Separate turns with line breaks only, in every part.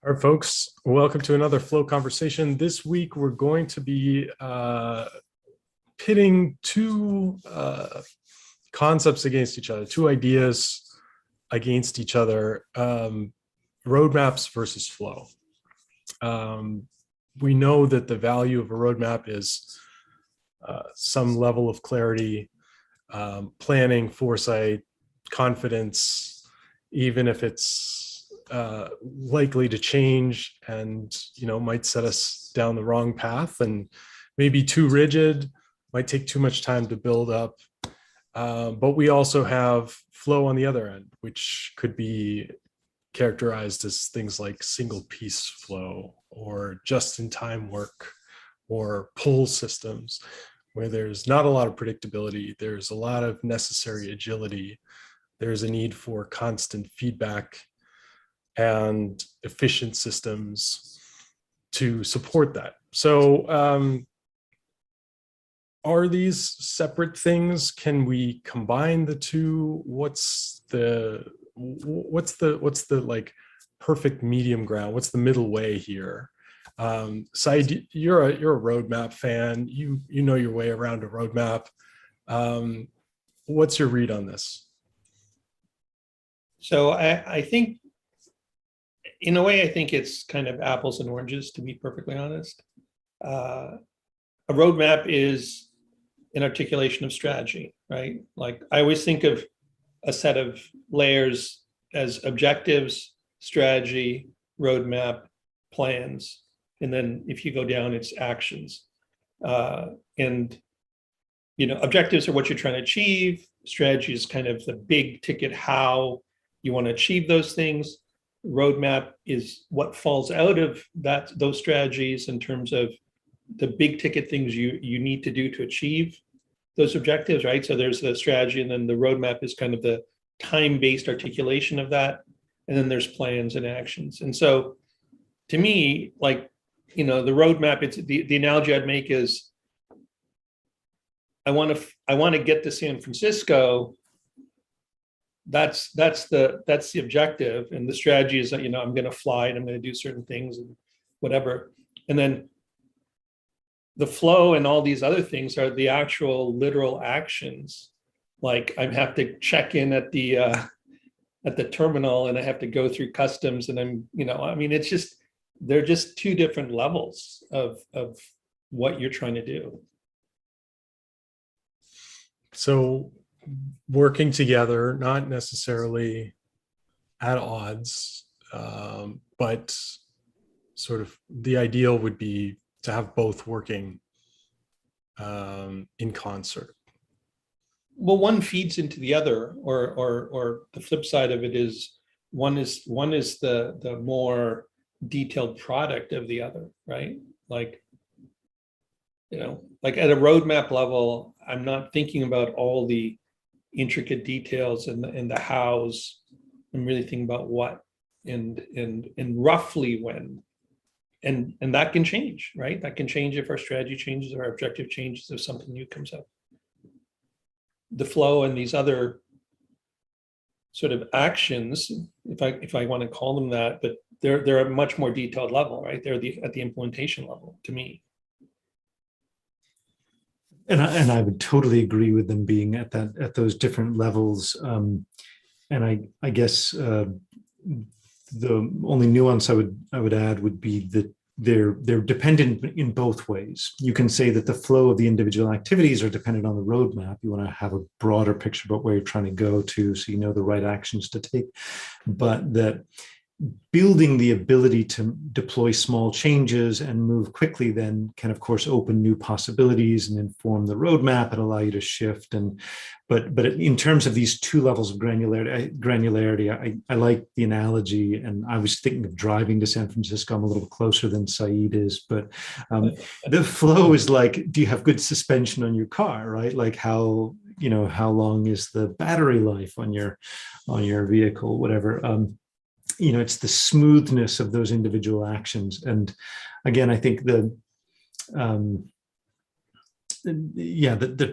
All right, folks, welcome to another Flow Conversation. This week, we're going to be pitting two concepts against each other, two ideas against each other, roadmaps versus flow. We know that the value of a roadmap is some level of clarity, planning, foresight, confidence, even if it's likely to change and might set us down the wrong path and maybe too rigid, might take too much time to build up. But we also have flow on the other end, which could be characterized as things like single piece flow or just-in-time work or pull systems, where there's not a lot of predictability, there's a lot of necessary agility, there's a need for constant feedback and efficient systems to support that. So are these separate things? Can we combine the two? What's the like perfect medium ground? What's the middle way here? Saeed, you're a roadmap fan. You know your way around a roadmap. What's your read on this?
So I think, in a way, I think it's kind of apples and oranges, to be perfectly honest. A roadmap is an articulation of strategy, right? Like, I always think of a set of layers as objectives, strategy, roadmap, plans. And then if you go down, it's actions. And objectives are what you're trying to achieve. Strategy is kind of the big ticket, how you want to achieve those things. Roadmap is what falls out of those strategies in terms of the big ticket things you need to do to achieve those objectives, right? So there's the strategy, and then the roadmap is kind of the time-based articulation of that. And then there's plans and actions. And so to me, like, the roadmap, it's the analogy I'd make is I want to get to San Francisco. That's the objective, and the strategy is that I'm going to fly and I'm going to do certain things and whatever, and then the flow and all these other things are the actual literal actions. Like, I have to check in at the terminal, and I have to go through customs, and it's just, they're just two different levels of what you're trying to do.
So working together, not necessarily at odds, but sort of the ideal would be to have both working in concert.
Well, one feeds into the other, or the flip side of it is one is the more detailed product of the other, right? Like at a roadmap level, I'm not thinking about all the intricate details and the hows. I'm really thinking about what and roughly when, and that can change, right? That can change if our strategy changes, or our objective changes, if something new comes up. The flow and these other sort of actions, if I want to call them that, but they're a much more detailed level, right? They're at the implementation level, to me.
And I would totally agree with them being at those different levels. And I guess the only nuance I would add would be that they're dependent in both ways. You can say that the flow of the individual activities are dependent on the roadmap. You want to have a broader picture about where you're trying to go to, so you know the right actions to take. But that building the ability to deploy small changes and move quickly then can, of course, open new possibilities and inform the roadmap and allow you to shift. But in terms of these two levels of granularity, I like the analogy. And I was thinking of driving to San Francisco. I'm a little closer than Saeed is, but the flow is like, do you have good suspension on your car, right? Like how long is the battery life on your vehicle, whatever. It's the smoothness of those individual actions. And again, I think that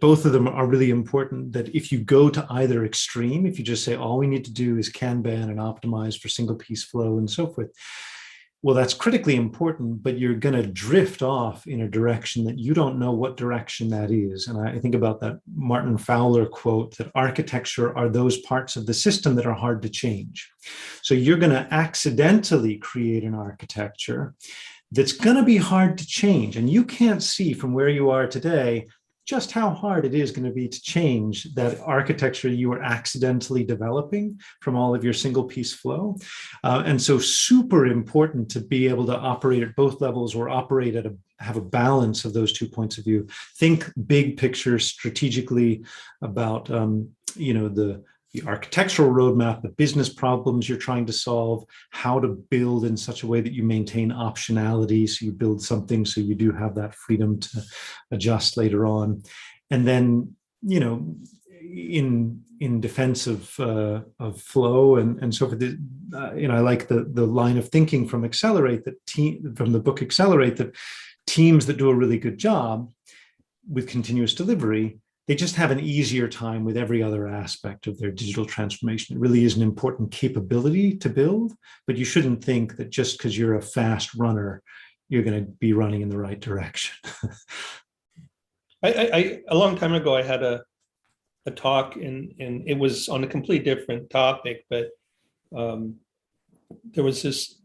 both of them are really important, that if you go to either extreme, if you just say all we need to do is Kanban and optimize for single piece flow and so forth, Well, that's critically important, but you're going to drift off in a direction that you don't know what direction that is. And I think about that Martin Fowler quote that architecture are those parts of the system that are hard to change. So you're going to accidentally create an architecture that's going to be hard to change. And you can't see from where you are today just how hard it is going to be to change that architecture you were accidentally developing from all of your single piece flow. And so super important to be able to operate at both levels or operate at have a balance of those 2 points of view. Think big picture strategically about, the architectural roadmap, the business problems you're trying to solve, how to build in such a way that you maintain optionality. So you build something so you do have that freedom to adjust later on. And then, in defense of flow and so forth, I like the line of thinking from Accelerate from the book Accelerate, that teams that do a really good job with continuous delivery, they just have an easier time with every other aspect of their digital transformation. It really is an important capability to build, but you shouldn't think that just because you're a fast runner, you're going to be running in the right direction.
A long time ago, I had a talk and it was on a completely different topic, but there was this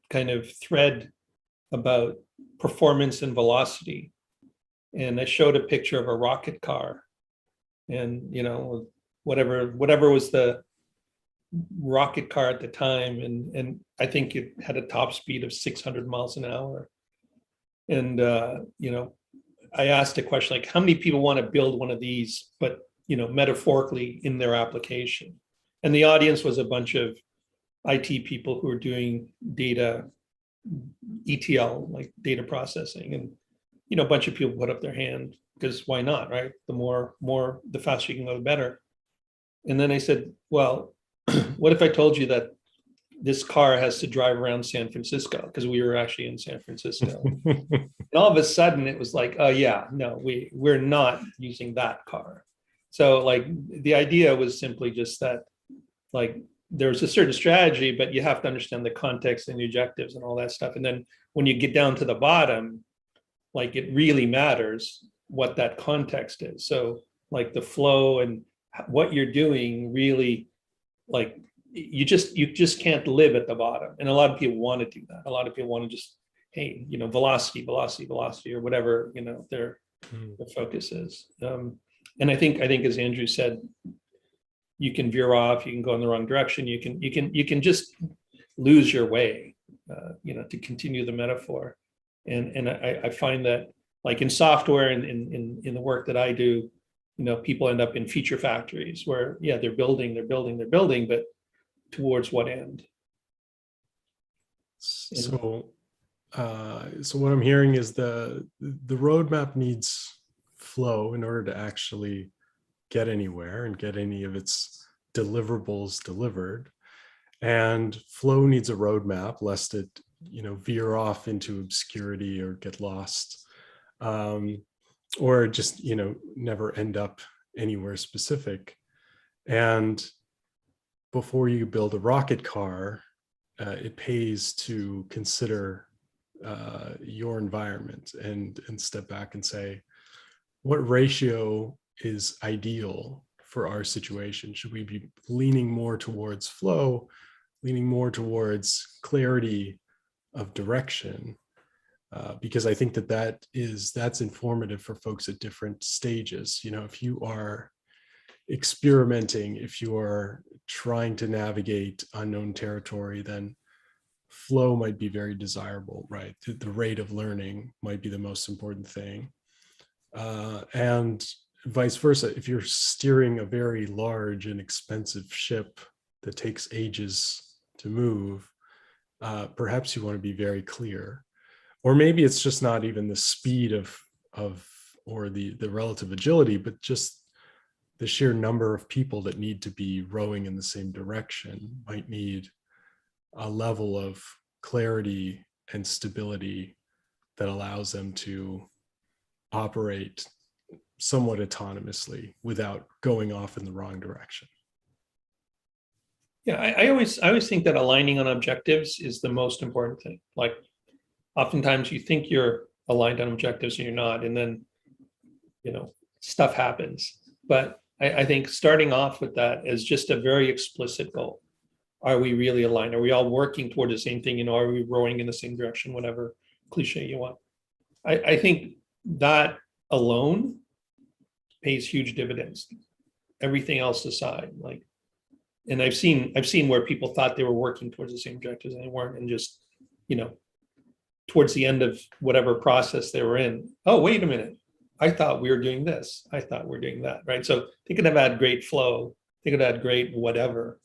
kind of thread about performance and velocity. And I showed a picture of a rocket car, and whatever was the rocket car at the time, and I think it had a top speed of 600 miles an hour. And I asked a question like, how many people want to build one of these, but metaphorically in their application? And the audience was a bunch of IT people who were doing data ETL, like data processing, and a bunch of people put up their hand because why not, right? The faster you can go, the better. And then I said, well, what if I told you that this car has to drive around San Francisco, because we were actually in San Francisco. And all of a sudden it was like, oh yeah, no, we're not using that car. So like the idea was simply just that, like, there's a certain strategy, but you have to understand the context and the objectives and all that stuff. And then when you get down to the bottom, like it really matters what that context is. So like the flow and what you're doing really, like you just can't live at the bottom. And a lot of people want to do that. A lot of people want to just, hey, velocity, or whatever, their focus is. And I think as Andrew said, you can veer off, you can go in the wrong direction, you can just lose your way, to continue the metaphor. And I find that, like in software and in the work that I do, people end up in feature factories where, yeah, they're building, but towards what end?
So what I'm hearing is the roadmap needs flow in order to actually get anywhere and get any of its deliverables delivered. And flow needs a roadmap lest it veer off into obscurity or get lost, or just never end up anywhere specific. And before you build a rocket car, it pays to consider your environment and step back and say, what ratio is ideal for our situation? Should we be leaning more towards flow, leaning more towards clarity of direction? Because I think that's informative for folks at different stages. If you are experimenting, if you are trying to navigate unknown territory, then flow might be very desirable, right? The rate of learning might be the most important thing. And vice versa, if you're steering a very large and expensive ship that takes ages to move, perhaps you want to be very clear. Or maybe it's just not even the speed of or the relative agility, but just the sheer number of people that need to be rowing in the same direction might need a level of clarity and stability that allows them to operate somewhat autonomously without going off in the wrong direction.
Yeah, I always think that aligning on objectives is the most important thing. Like oftentimes you think you're aligned on objectives and you're not, and then stuff happens. But I think starting off with that as just a very explicit goal. Are we really aligned? Are we all working toward the same thing? Are we rowing in the same direction? Whatever cliche you want. I think that alone pays huge dividends. Everything else aside, like, and I've seen where people thought they were working towards the same objectives and they weren't, and just, towards the end of whatever process they were in, oh, wait a minute, I thought we were doing this. I thought we're doing that, right? So they could have had great flow, they could have had great whatever,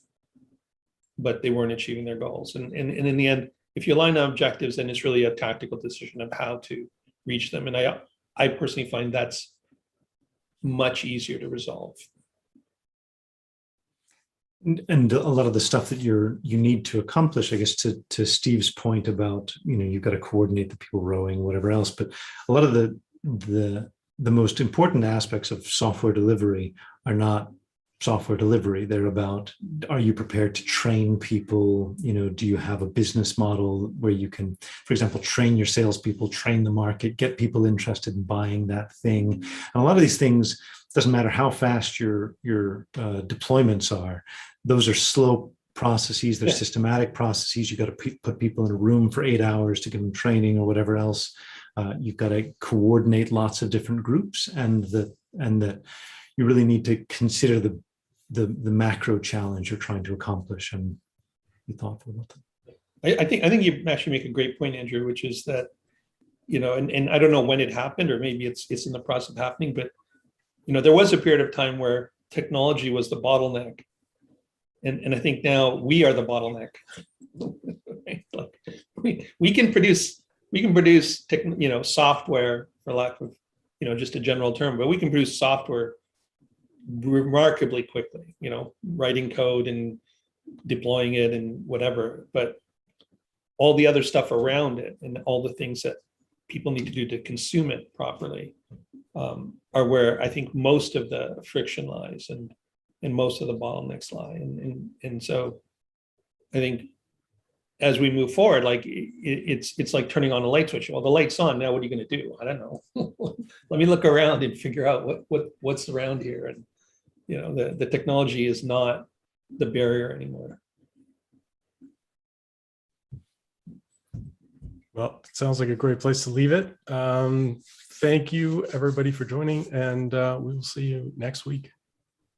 but they weren't achieving their goals. And in the end, if you align on objectives, then it's really a tactical decision of how to reach them. And I personally find that's much easier to resolve.
And a lot of the stuff that you need to accomplish, I guess, to Steve's point about, you've got to coordinate the people rowing, whatever else. But a lot of the most important aspects of software delivery are not software delivery. They're about, are you prepared to train people? Do you have a business model where you can, for example, train your salespeople, train the market, get people interested in buying that thing? And a lot of these things, doesn't matter how fast your deployments are, those are slow processes. They're systematic processes. You got to put people in a room for 8 hours to give them training or whatever else. You've got to coordinate lots of different groups, and that you really need to consider the macro challenge you're trying to accomplish and be thoughtful about that.
I think you actually make a great point, Andrew, which is that, and I don't know when it happened, or maybe it's in the process of happening, but there was a period of time where technology was the bottleneck. And I think now we are the bottleneck. Like, we can produce software, for lack of just a general term, but we can produce software remarkably quickly, writing code and deploying it and whatever. But all the other stuff around it and all the things that people need to do to consume it properly are where I think most of the friction lies and most of the bottlenecks lie. And so I think as we move forward, like it's like turning on a light switch. Well, the light's on now. What are you going to do? I don't know. Let me look around and figure out what's around here. And the technology is not the barrier anymore.
Well, it sounds like a great place to leave it. Thank you, everybody, for joining, and we will see you next week.